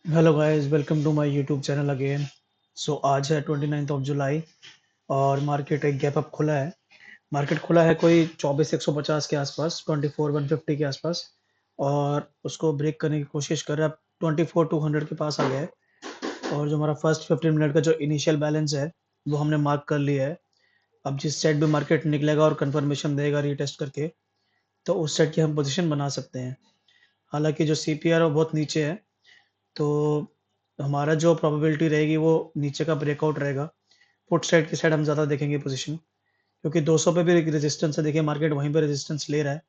Hello guys, welcome to my YouTube channel again. आज है 29th of July और market एक गैप अप खुला है। मार्केट खुला है कोई 24,150 के आसपास, 24,150 के आसपास, और उसको ब्रेक करने की कोशिश कर रहा है। अब 24,200 के पास आ गया है। और जो हमारा फर्स्ट 15 मिनट का जो इनिशियल बैलेंस है वो हमने मार्क कर लिया है। अब जिस साइड भी मार्केट निकलेगा और कंफर्मेशन देगा रीटेस्ट करके, तो उस साइड की हम पोजीशन बना सकते हैं। हालांकि जो सीपीआर है वो बहुत नीचे है, तो हमारा जो प्रोबेबिलिटी रहेगी वो नीचे का ब्रेकआउट रहेगा। पुट साइड की साइड हम ज़्यादा देखेंगे पोजीशन, क्योंकि 200 पे भी एक रेजिस्टेंस है। देखिए मार्केट वहीं पे रेजिस्टेंस ले रहा है।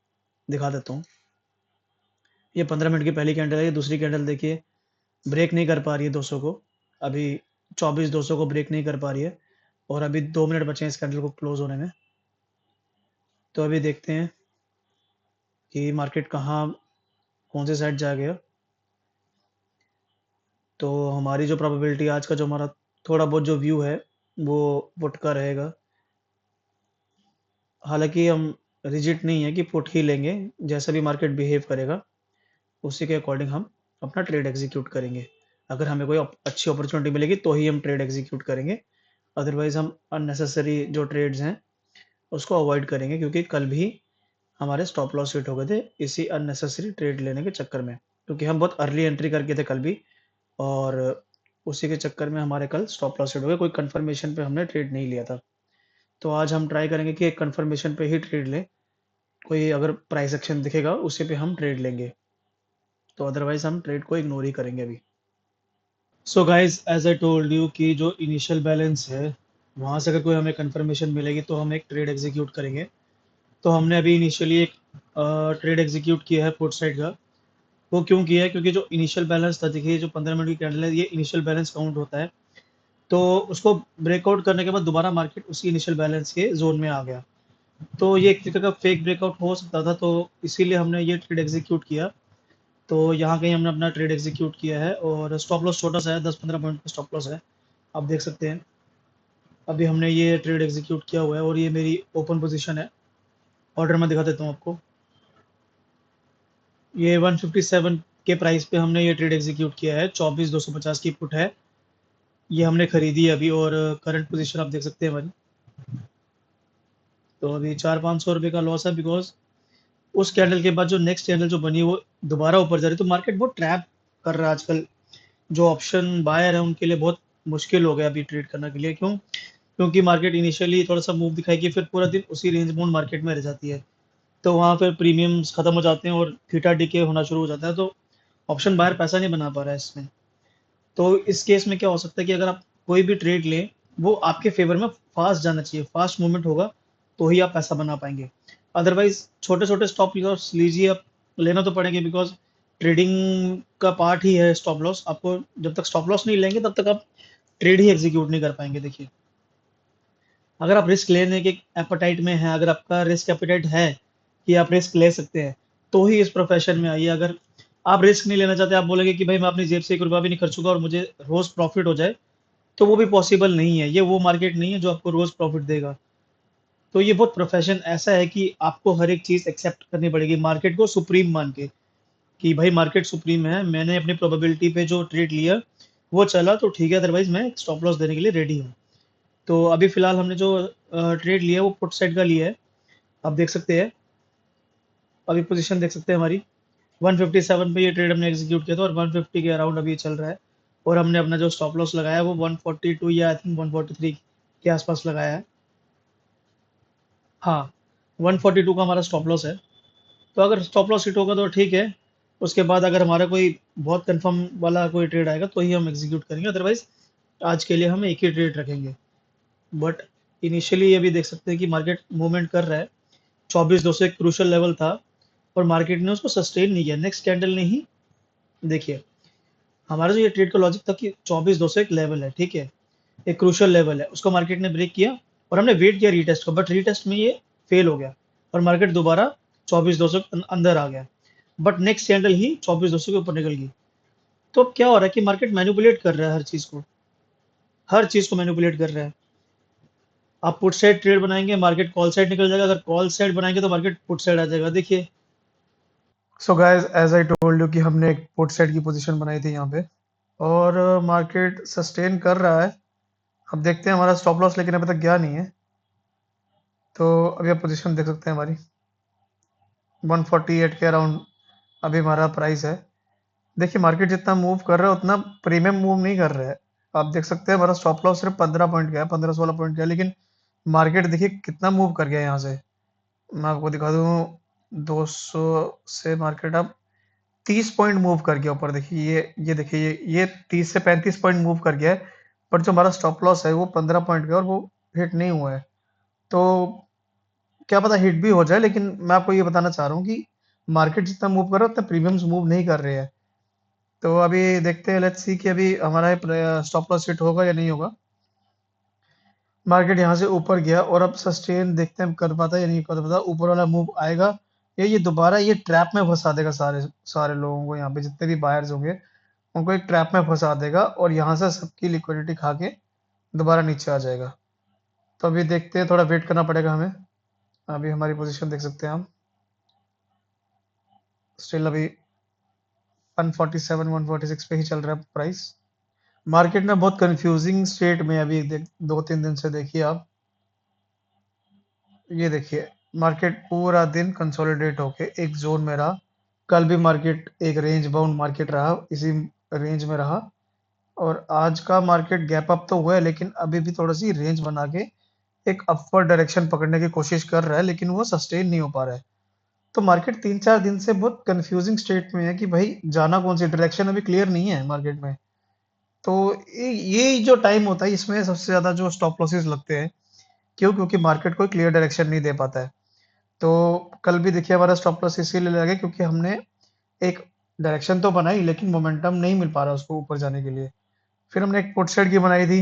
दिखा देता हूँ। ये 15 मिनट की पहली कैंडल है। ये दूसरी कैंडल देखिए, ब्रेक नहीं कर पा रही है 200 को। अभी 24,200 को ब्रेक नहीं कर पा रही है, और अभी 2 मिनट बचे हैं इस कैंडल को क्लोज होने में। तो अभी देखते हैं कि मार्केट कहाँ, कौन से साइड जा गया। तो हमारी जो प्रोबेबिलिटी आज का, जो हमारा थोड़ा बहुत जो व्यू है, वो पुट का रहेगा। हालांकि हम रिजिड नहीं है कि पुट ही लेंगे। जैसा भी मार्केट बिहेव करेगा उसी के अकॉर्डिंग हम अपना ट्रेड एग्जीक्यूट करेंगे। अगर हमें कोई अच्छी अपॉर्चुनिटी मिलेगी तो ही हम ट्रेड एग्जीक्यूट करेंगे। अदरवाइज हम अननेसेसरी जो ट्रेड्स हैं उसको अवॉइड करेंगे, क्योंकि कल भी हमारे स्टॉप लॉस हिट हो गए थे इसी अननेसेसरी ट्रेड लेने के चक्कर में, क्योंकि हम बहुत अर्ली एंट्री करके थे कल भी, और उसी के चक्कर में हमारे कल स्टॉप लॉस हिट हो गए। कोई कंफर्मेशन पे हमने ट्रेड नहीं लिया था। तो आज हम ट्राई करेंगे कि एक कंफर्मेशन पे ही ट्रेड लें। कोई अगर प्राइस एक्शन दिखेगा उसी पे हम ट्रेड लेंगे, तो अदरवाइज हम ट्रेड को इग्नोर ही करेंगे अभी। So guys, as I told you कि जो इनिशियल बैलेंस है वहाँ से अगर कोई हमें कंफर्मेशन मिलेगी तो हम एक ट्रेड एग्जीक्यूट करेंगे। तो हमने अभी इनिशियली एक ट्रेड एग्जीक्यूट किया है पुट साइड का। वो क्यों किया है? क्योंकि जो इनिशियल बैलेंस था, देखिए जो 15 मिनट की कैंडल है, ये इनिशियल बैलेंस काउंट होता है। तो उसको ब्रेकआउट करने के बाद दोबारा मार्केट उसी इनिशियल बैलेंस के जोन में आ गया। तो ये एक तरीके का फेक ब्रेकआउट हो सकता था, तो इसीलिए हमने ये ट्रेड एग्जीक्यूट किया। तो यहाँ कहीं हमने अपना ट्रेड एग्जीक्यूट किया है, और स्टॉप लॉस छोटा सा है, 10-15 पॉइंट का स्टॉप लॉस है। आप देख सकते हैं अभी हमने ये ट्रेड एग्जीक्यूट किया हुआ है, और ये मेरी ओपन पोजीशन है। ऑर्डर मैं दिखा देता हूँ आपको। ये 157 के प्राइस पे हमने ये ट्रेड एग्जीक्यूट किया है। 24,250 की पुट है। ये हमने खरीदी है अभी, और करंट पोजीशन आप देख सकते हैं हमारी। तो अभी 400-500 रुपये का लॉस है, बिकॉज उस कैंडल के बाद जो नेक्स्ट कैंडल जो बनी वो दोबारा ऊपर जा रही है। तो मार्केट बहुत ट्रैप कर रहा है आजकल। जो ऑप्शन बायर है उनके लिए बहुत मुश्किल हो गया अभी ट्रेड करने के लिए। क्यों? क्योंकि मार्केट इनिशियली थोड़ा सा मूव दिखाएगी, फिर पूरा दिन उसी रेंज बाउंड मार्केट में रह जाती है। तो वहाँ फिर प्रीमियम्स खत्म हो जाते हैं और थीटा डीके होना शुरू हो जाता है। तो ऑप्शन बायर पैसा नहीं बना पा रहा है इसमें। तो इस केस में क्या हो सकता है कि अगर आप कोई भी ट्रेड लें, वो आपके फेवर में फास्ट जाना चाहिए, फास्ट मूवमेंट होगा तो ही आप पैसा बना पाएंगे। अदरवाइज छोटे छोटे स्टॉप लॉस लीजिए आप। लेना तो पड़ेंगे, बिकॉज ट्रेडिंग का पार्ट ही है स्टॉप लॉस। आपको जब तक स्टॉप लॉस नहीं लेंगे तब तक आप ट्रेड ही एग्जीक्यूट नहीं कर पाएंगे। देखिए, अगर आप रिस्क लेने के एपेटाइट में हैं, अगर आपका रिस्क एपेटाइट है कि आप रिस्क ले सकते हैं, तो ही इस प्रोफेशन में आइए। अगर आप रिस्क नहीं लेना चाहते, आप बोलेंगे कि भाई मैं अपनी जेब से 1 रुपया भी नहीं खर्चूंगा और मुझे रोज प्रॉफिट हो जाए, तो वो भी पॉसिबल नहीं है। ये वो मार्केट नहीं है जो आपको रोज प्रॉफिट देगा। तो ये बहुत प्रोफेशन ऐसा है कि आपको हर एक चीज एक्सेप्ट करनी पड़ेगी मार्केट को सुप्रीम मान के, कि भाई मार्केट सुप्रीम है, मैंने अपनी प्रोबेबिलिटी पे जो ट्रेड लिया वो चला तो ठीक है, अदरवाइज मैं स्टॉप लॉस देने के लिए रेडी हूँ। तो अभी फिलहाल हमने जो ट्रेड लिया है वो पुट साइड का लिया है। आप देख सकते हैं, अभी पोजीशन देख सकते हैं हमारी। 157 पे ये ट्रेड हमने एग्जीक्यूट किया था, और 150 के अराउंड अभी चल रहा है। और हमने अपना जो स्टॉप लॉस लगाया है वो 142 या आई थिंक 143 के आसपास लगाया है। हाँ, 142 का हमारा स्टॉप लॉस है। तो अगर स्टॉप लॉस हिट होगा तो ठीक है। उसके बाद अगर हमारा कोई बहुत कंफर्म वाला कोई ट्रेड आएगा तो ही हम एग्जीक्यूट करेंगे, अदरवाइज आज के लिए हम एक ही ट्रेड रखेंगे। बट इनिशियली अभी देख सकते हैं कि मार्केट मूवमेंट कर रहा है। 24,200 एक क्रूशियल लेवल था, और मार्केट ने उसको सस्टेन नहीं किया। नेक्स्ट कैंडल ने ही, देखिए हमारा जो ये ट्रेड का लॉजिक था कि 24,200 एक लेवल है, ठीक है, एक क्रूशियल लेवल है, उसको मार्केट ने ब्रेक किया और हमने वेट किया रीटेस्ट का, बट रीटेस्ट में ये फेल हो गया और मार्केट दोबारा 24,200 अंदर आ गया। बट नेक्स्ट कैंडल ही 24,200 के ऊपर निकल गई। तो अब क्या हो रहा है कि मार्केट मैनिपुलेट कर रहा है हर चीज को, हर चीज को मैनिपुलेट कर रहा है। आप पुट साइड ट्रेड बनाएंगे, मार्केट कॉल साइड निकल जाएगा। अगर कॉल साइड बनाएंगे तो मार्केट पुट साइड आ जाएगा। देखिए, so guys, as I told you कि हमने एक पुट साइड की पोजीशन बनाई थी यहाँ पे, और मार्केट सस्टेन कर रहा है। अब देखते हैं हमारा स्टॉप लॉस लेकिन अभी तक गया नहीं है। तो अभी आप पोजीशन देख सकते हैं हमारी 148 के अराउंड अभी हमारा प्राइस है। देखिए मार्केट जितना मूव कर रहा है उतना प्रीमियम मूव नहीं कर रहा है। आप देख सकते हैं हमारा स्टॉप लॉस सिर्फ 15 पॉइंट का है, 15-16 पॉइंट का है, लेकिन मार्केट देखिए कितना मूव कर गया यहाँ से। मैं आपको दिखा दूँ, 200 से मार्केट अब 30 पॉइंट मूव कर गया ऊपर। देखिए ये देखिए ये 30 से 35 पॉइंट मूव कर गया है, पर जो हमारा स्टॉप लॉस है वो 15 पॉइंट का है और वो हिट नहीं हुआ है। तो क्या पता हिट भी हो जाए, लेकिन मैं आपको ये बताना चाह रहा हूँ कि मार्केट जितना मूव कर रहा है उतना प्रीमियम्स मूव नहीं कर रहे हैं। तो अभी देखते हैं, लेट्स सी कि अभी हमारा स्टॉप लॉस हिट होगा या नहीं होगा। मार्केट यहाँ से ऊपर गया और अब सस्टेन देखते हैं कर पाता है या नहीं कर पाता। ऊपर वाला मूव आएगा या ये दोबारा ये ट्रैप में फंसा देगा सारे सारे लोगों को, यहाँ पे जितने भी बायर्स होंगे उनको एक ट्रैप में फंसा देगा और यहाँ से सबकी लिक्विडिटी खा के दोबारा नीचे आ जाएगा। तो अभी देखते हैं, थोड़ा वेट करना पड़ेगा हमें। अभी हमारी पोजीशन देख सकते हैं हम, स्टिल अभी 147 146 पे ही चल रहा है प्राइस। मार्केट में बहुत कंफ्यूजिंग स्टेट में अभी 2-3 दिन से देखिए आप। ये देखिए मार्केट पूरा दिन कंसोलिडेट होके एक जोन में रहा। कल भी मार्केट एक रेंज बाउंड मार्केट रहा, इसी रेंज में रहा। और आज का मार्केट गैप अप तो हुआ है, लेकिन अभी भी थोड़ी सी रेंज बना के एक अपवर्ड डायरेक्शन पकड़ने की कोशिश कर रहा है, लेकिन वो सस्टेन नहीं हो पा रहा है। तो मार्केट 3-4 दिन से बहुत कंफ्यूजिंग स्टेट में है कि भाई जाना कौन सी डायरेक्शन अभी क्लियर नहीं है मार्केट में। तो ये जो टाइम होता है इसमें सबसे ज़्यादा जो स्टॉप लॉसेस लगते हैं। क्यों? क्योंकि मार्केट कोई क्लियर डायरेक्शन नहीं दे पाता है। तो कल भी देखिए हमारा स्टॉप लॉस इसीलिए लगे क्योंकि हमने एक डायरेक्शन तो बनाई, लेकिन मोमेंटम नहीं मिल पा रहा उसको ऊपर जाने के लिए। फिर हमने एक पुट साइड की बनाई थी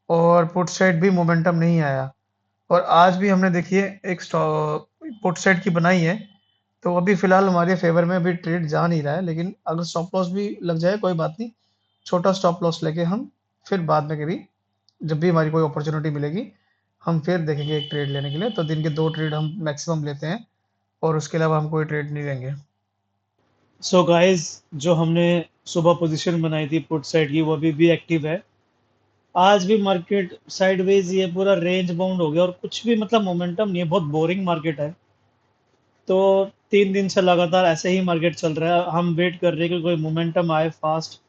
और पुट साइड भी मोमेंटम नहीं आया। और आज भी हमने देखिए एक पुट साइड की बनाई है। तो अभी फिलहाल हमारे फेवर में अभी ट्रेड जा नहीं रहा है, लेकिन अगर स्टॉप लॉस भी लग जाए कोई बात नहीं। छोटा स्टॉप लॉस लेके हम फिर बाद में कभी, जब भी हमारी कोई अपॉर्चुनिटी मिलेगी, हम फिर देखेंगे एक ट्रेड लेने के लिए। तो दिन के 2 ट्रेड हम मैक्सिमम लेते हैं और उसके अलावा हम कोई ट्रेड नहीं लेंगे। सो गाइस, जो हमने सुबह पोजीशन बनाई थी पुट साइड की वो अभी भी एक्टिव है। आज भी मार्केट साइडवेज ये पूरा रेंज बाउंड हो गया और कुछ भी मतलब मोमेंटम नहीं है, बहुत बोरिंग मार्केट है। तो 3 दिन से लगातार ऐसे ही मार्केट चल रहा है। हम वेट कर रहे हैं कि कोई मोमेंटम आए फास्ट,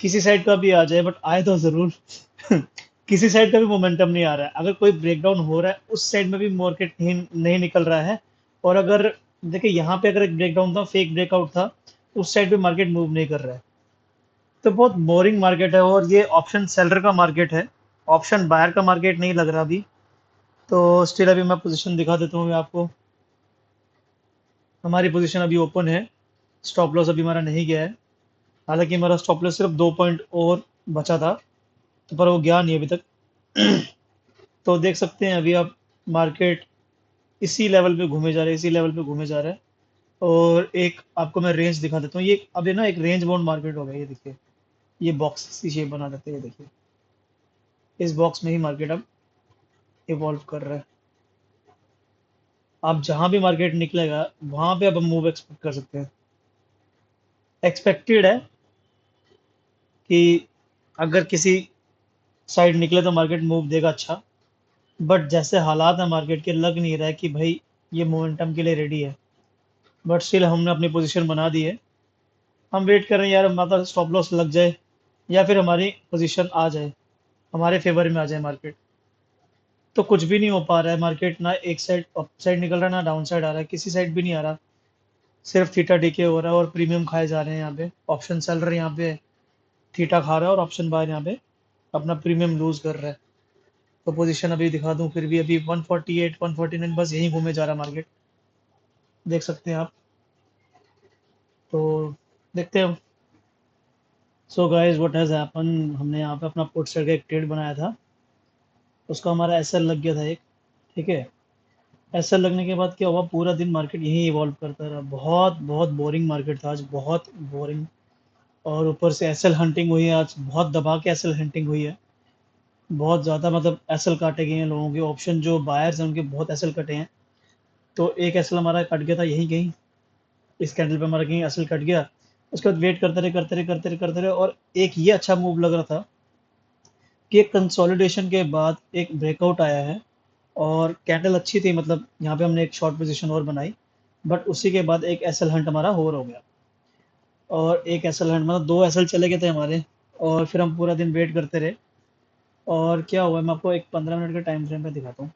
किसी साइड का भी आ जाए, बट आए तो जरूर। किसी साइड का भी मोमेंटम नहीं आ रहा है। अगर कोई ब्रेकडाउन हो रहा है उस साइड में भी मार्केट नहीं निकल रहा है। और अगर देखिए यहाँ पे अगर एक ब्रेकडाउन था, फेक ब्रेकआउट था, उस साइड पे मार्केट मूव नहीं कर रहा है। तो बहुत बोरिंग मार्केट है और ये ऑप्शन सेलर का मार्केट है, ऑप्शन बायर का मार्केट नहीं लग रहा अभी। तो स्टिल अभी मैं पोजीशन दिखा देता हूँ मैं आपको। हमारी पोजीशन अभी ओपन है, स्टॉप लॉस अभी हमारा नहीं गया है। हालांकि हमारा स्टॉप लॉस सिर्फ 2 पॉइंट और बचा था, तो पर वो गया नहीं अभी तक। तो देख सकते हैं अभी आप, मार्केट इसी लेवल पे घूमे जा रहे हैं, इसी लेवल पे घूमे जा रहा है। और एक आपको मैं रेंज दिखा देता हूँ। ये अभी ना एक रेंज बाउंड मार्केट हो गया, ये देखिए, ये बॉक्स सी शेप बना देते हैं, ये देखिए, इस बॉक्स में ही मार्केट अब इवॉल्व कर रहा है। आप जहां भी मार्केट निकलेगा वहां पे अब हम मूव एक्सपेक्ट कर सकते हैं। एक्सपेक्टेड है कि अगर किसी साइड निकले तो मार्केट मूव देगा अच्छा। बट जैसे हालात है मार्केट के, लग नहीं रहा है कि भाई ये मोमेंटम के लिए रेडी है। बट स्टिल हमने अपनी पोजीशन बना दी है। हम वेट कर रहे हैं यार, हमारा स्टॉप लॉस लग जाए या फिर हमारी पोजीशन आ जाए, हमारे फेवर में आ जाए मार्केट। तो कुछ भी नहीं हो पा रहा है मार्केट, ना एक साइड अप साइड निकल रहा है, ना डाउन साइड आ रहा है, किसी साइड भी नहीं आ रहा। सिर्फ थीटा डीके हो रहा है और प्रीमियम खाए जा रहे हैं यहाँ पे। ऑप्शन सेलर यहाँ पे थीटा खा रहा है और ऑप्शन बायर यहाँ पे अपना प्रीमियम लूज कर रहा है। तो पोजीशन अभी दिखा दूं, फिर भी अभी 148 149 बस यहीं घूमे जा रहा है मार्केट, देख सकते हैं आप। तो देखते हैं। So guys, what has happen, हमने यहाँ पे अपना पुट साइड का एक ट्रेड बनाया था, उसका हमारा एसएल लग गया था एक। ठीक है, एसएल लगने के बाद क्या हुआ, पूरा दिन मार्केट यहीं इवॉल्व करता रहा। बहुत बहुत बोरिंग मार्केट था आज, बहुत बोरिंग। और ऊपर से एसएल हंटिंग हुई है आज, बहुत दबा के एसएल हंटिंग हुई है। बहुत ज़्यादा मतलब एसएल काटे गए हैं लोगों के, ऑप्शन जो बायर्स हैं उनके बहुत एसएल कटे हैं। तो एक एसएल हमारा कट गया था यहीं कहीं, इस कैंडल पे हमारा कहीं एसएल कट गया। उसके बाद वेट करते रहे और एक ये अच्छा मूव लग रहा था कि एक कंसोलिडेशन के बाद एक ब्रेकआउट आया है और कैंडल अच्छी थी, मतलब यहाँ पे हमने एक शॉर्ट पोजीशन और बनाई, बट उसी के बाद एक एसएल हंट हमारा और हो गया। और एक एसएल हंट मतलब 2 एसएल चले गए थे हमारे, और फिर हम पूरा दिन वेट करते रहे। और क्या हुआ, मैं आपको एक 15 मिनट के टाइम फ्रेम पे दिखाता हूँ।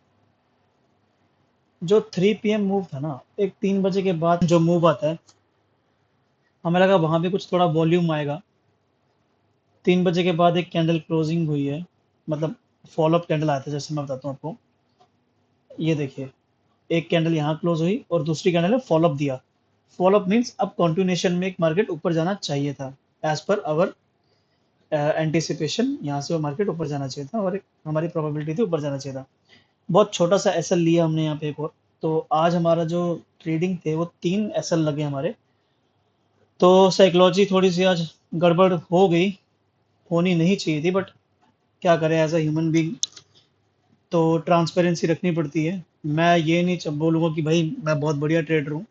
जो 3 पीएम मूव था ना, एक 3 बजे के बाद जो मूव आता है, हमें लगा वहाँ भी कुछ थोड़ा वॉल्यूम आएगा। 3 बजे के बाद एक कैंडल क्लोजिंग हुई है, मतलब फॉलो अप कैंडल आया था, जैसे मैं बताता हूँ आपको। ये देखिए, एक कैंडल यहाँ क्लोज हुई और दूसरी कैंडल ने फॉलो अप दिया। फॉलो अप मीन्स अब कंटिन्यूएशन में एक मार्केट ऊपर जाना चाहिए था, एज पर आवर एंटिसिपेशन। यहाँ से वो मार्केट ऊपर जाना चाहिए था और एक हमारी प्रोबेबिलिटी थी ऊपर जाना चाहिए था। बहुत छोटा सा एसएल लिया हमने यहाँ पे एक और। तो आज हमारा जो ट्रेडिंग थे वो 3 एसएल लगे हमारे। तो साइकोलॉजी थोड़ी सी आज गड़बड़ हो गई, होनी नहीं चाहिए थी, बट क्या करें, एज अ ह्यूमन बीइंग तो ट्रांसपेरेंसी रखनी पड़ती है। मैं ये नहीं बोलूँगा कि भाई मैं बहुत बढ़िया ट्रेडर हूँ।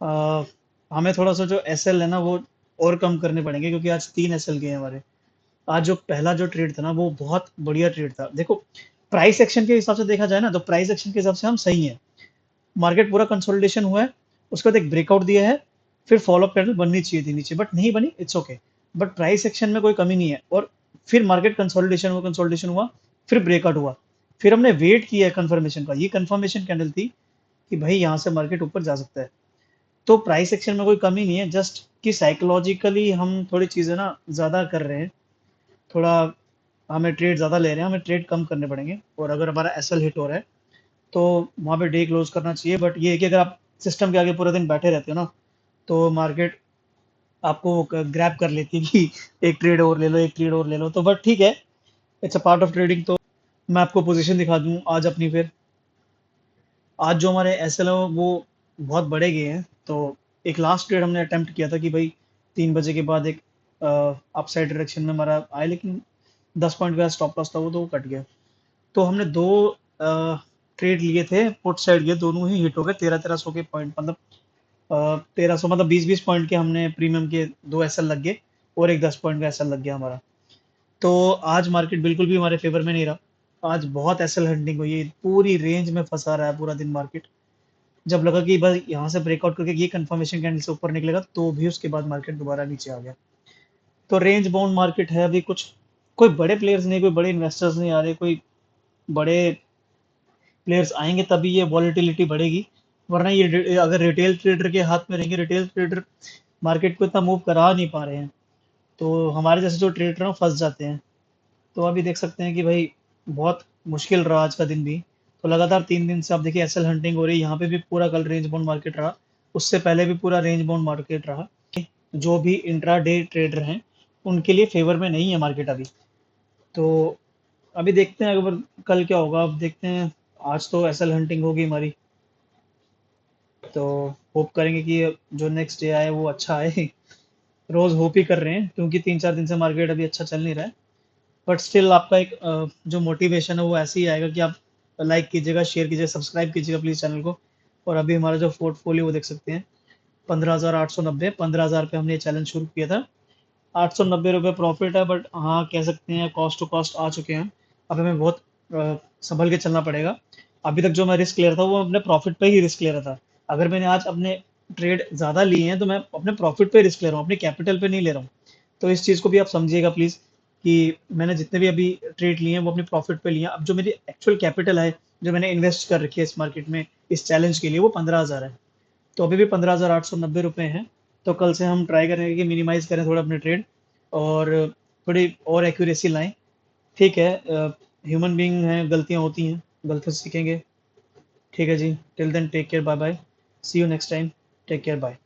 अ, हमें थोड़ा सा जो एसएल है ना वो और कम करने पड़ेंगे, क्योंकि आज 3 एसएल गए हैं हमारे। आज जो पहला जो ट्रेड था ना वो बहुत बढ़िया ट्रेड था। देखो, प्राइस एक्शन के हिसाब से देखा जाए ना, तो प्राइस एक्शन के हिसाब से हम सही हैं। मार्केट पूरा कंसोलिडेशन हुआ है, उसके बाद एक ब्रेकआउट दिया है, फिर फॉलोअप कैंडल बननी चाहिए थी नीचे, बट नहीं बनी, it's okay. But price action में कोई कमी नहीं है। और फिर मार्केट कंसोलिडेशन हुआ, फिर ब्रेकआउट हुआ, फिर हमने वेट किया है कंफर्मेशन का। ये कंफर्मेशन कैंडल थी कि भाई यहाँ से मार्केट ऊपर जा सकता है। तो प्राइस एक्शन में कोई कमी नहीं है, जस्ट कि साइकोलॉजिकली हम थोड़ी चीज़ें ना ज़्यादा कर रहे हैं। थोड़ा हमें ट्रेड ज़्यादा ले रहे हैं, हमें ट्रेड कम करने पड़ेंगे। और अगर हमारा एसएल हिट हो रहा है तो वहाँ पे डे क्लोज करना चाहिए। बट ये है कि अगर आप सिस्टम के आगे पूरे दिन बैठे रहते हो ना, तो मार्केट आपको ग्रैब कर लेती है कि एक ट्रेड और ले लो, एक ट्रेड और ले लो। तो बट ठीक है, it's a part of trading. तो मैं आपको पोजीशन दिखा दूँ आज अपनी। फिर आज जो हमारे एसएल है वो बहुत बड़े गए हैं। तो एक लास्ट ट्रेड हमने अटेम्प्ट किया था कि भाई 3 बजे के बाद एक अपसाइड डायरेक्शन में हमारा आए, लेकिन 10 पॉइंट का स्टॉप लॉस था वो, तो वो कट गया। तो हमने 2 ट्रेड लिए थे पुट साइड के, दोनों ही हिट हो गए। 1300 के पॉइंट, मतलब 1300 मतलब 20 पॉइंट के हमने प्रीमियम के 2 एसएल लग गए, और एक 10 पॉइंट का एसएल लग गया हमारा। तो आज मार्केट बिल्कुल भी हमारे फेवर में नहीं रहा। आज बहुत एसएल हंटिंग हुई है, पूरी रेंज में फंसा रहा है पूरा दिन मार्केट। जब लगा कि बस यहाँ से ब्रेकआउट करके ये कंफर्मेशन कैंडल से ऊपर निकलेगा, तो भी उसके बाद मार्केट दोबारा नीचे आ गया। तो रेंज बाउंड मार्केट है अभी। कुछ कोई बड़े प्लेयर्स नहीं, कोई बड़े इन्वेस्टर्स नहीं आ रहे, कोई बड़े प्लेयर्स आएंगे तभी ये वॉलेटिलिटी बढ़ेगी। वरना ये अगर रिटेल ट्रेडर के हाथ में रहेंगे, रिटेल ट्रेडर मार्केट को इतना मूव करा नहीं पा रहे हैं, तो हमारे जैसे जो ट्रेडर हैं फंस जाते हैं। तो अभी देख सकते हैं कि भाई बहुत मुश्किल रहा आज का दिन भी। तो लगातार 3 दिन से आप देखिए एसएल हंटिंग हो रही है। यहाँ पे भी पूरा कल रेंज बाउंड मार्केट रहा, उससे पहले भी पूरा रेंज बाउंड मार्केट रहा। जो भी इंट्रा डे ट्रेडर हैं उनके लिए फेवर में नहीं है मार्केट अभी। तो अभी देखते हैं अगर कल क्या होगा, अब देखते हैं। आज तो एसएल हंटिंग होगी हमारी, तो होप करेंगे कि जो नेक्स्ट डे आए वो अच्छा आए। रोज होप ही कर रहे हैं, क्योंकि 3-4 दिन से मार्केट अभी अच्छा चल नहीं रहा है। बट स्टिल आपका एक जो मोटिवेशन है वो ऐसे ही आएगा कि आप लाइक कीजिएगा, शेयर कीजिएगा, सब्सक्राइब कीजिएगा प्लीज़ चैनल को। और अभी हमारा जो पोर्टफोलियो वो देख सकते हैं, 15,890, 15,000 पे हमने ये चैलेंज शुरू किया था। 890 रुपये प्रॉफिट है, बट हाँ कह सकते हैं कॉस्ट टू कॉस्ट आ चुके हैं। अब हमें बहुत संभल के चलना पड़ेगा। अभी तक जो मैं रिस्क ले रहा था वो अपने प्रॉफिट पे ही रिस्क ले रहा था। अगर मैंने आज अपने ट्रेड ज़्यादा लिए हैं तो मैं अपने प्रॉफिट पे रिस्क ले रहा हूँ, अपने कैपिटल पे नहीं ले रहा हूँ। तो इस चीज़ को भी आप समझिएगा प्लीज़, कि मैंने जितने भी अभी ट्रेड लिए हैं वो अपने प्रॉफिट पे लिए हैं। अब जो मेरी एक्चुअल कैपिटल है, जो मैंने इन्वेस्ट कर रखी है इस मार्केट में इस चैलेंज के लिए, वो 15,000 है। तो अभी भी 15,890 रुपये हैं। तो कल से हम ट्राई करेंगे कि मिनिमाइज़ करें थोड़ा अपने ट्रेड, और थोड़ी और एक्यूरेसी लाएं। ठीक है, ह्यूमन बीइंग हैं, गलतियां होती हैं, गलतियों से सीखेंगे। ठीक है जी, till then take care, bye bye, see you next time, take care, bye.